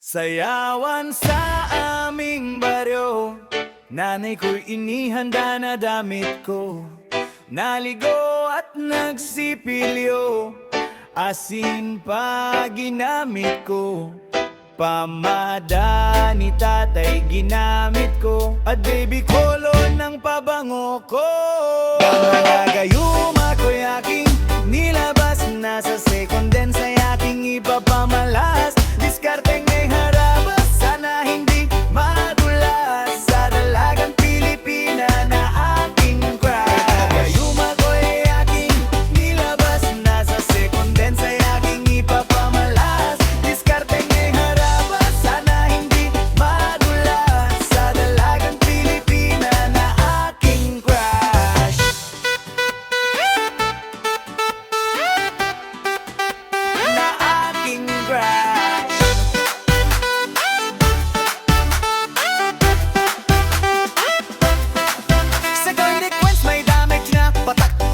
Sayawan sa aming baryo, nanay ko'y inihanda na damit ko. Naligo at nagsipilyo, asin pa ginamit ko. Pamada ni tatay ginamit ko, at baby kolon ng pabango ko. Mga gayuma ko'y aking nilabas, nasa second dance ay aking ipapamalas. Diskarteng may harabas, sana hindi madulas sa dalagang Pilipina na aking crush. Gayuma ko'y aking nilabas, nasa second dance ay aking ipapamalas. Diskarteng may harabas, sana hindi madulas sa dalagang Pilipina na aking crush. Na aking crush.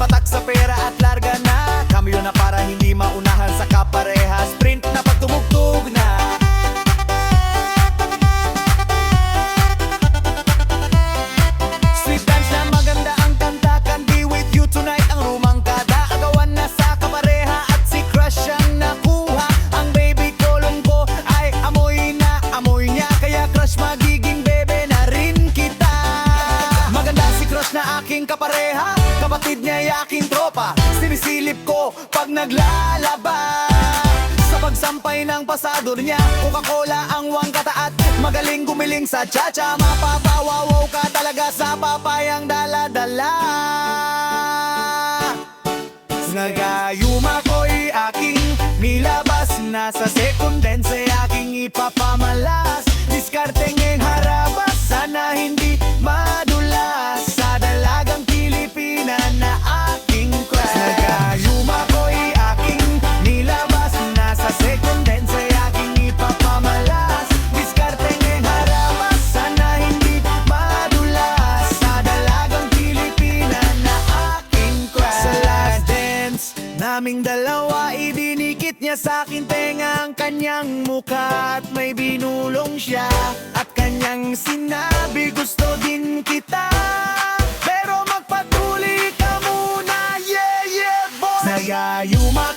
Patak sa pera at larga na, cambio na para hindi maunahan sa kapareha. Sprint na pagtumugtog na. Sweet dance na maganda ang kanta, can be with you tonight ang rumangkada. Agawan na sa kapareha at si crush ang nakuha. Ang baby kolong ko ay amoy na amoy niya, kaya crush magiging bebe na rin kita. Maganda si crush na aking kapareha, kapatid niya ay aking tropa. Sinisilip ko pag naglalaba. Sa pagsampay ng pasador niya, Coca-Cola ang wangkata at magaling gumiling sa cha-cha. Mapapawawaw ka talaga sa papayang dala-dala. Nagayuma ko'y aking nilabas, nasa second dance ay aking ipapamalas. Diskarteng ang harabas, sana hindi madulas sa dalagang Pilipina na aking crush. Nagayuma ko'y aking nilabas, nasa second dance ay aking ipapamalas. Diskarteng ang harabas, sana hindi madulas sa dalagang Pilipina na aking crush. Sa last dance naming dalawa, idinikit niya sa akin tenga ang kanyang mukha at may binulong siya. At kanyang sinabi, gusto din kita, pero magpatuloy ka muna, yeah, yeah, boy. Nagayuma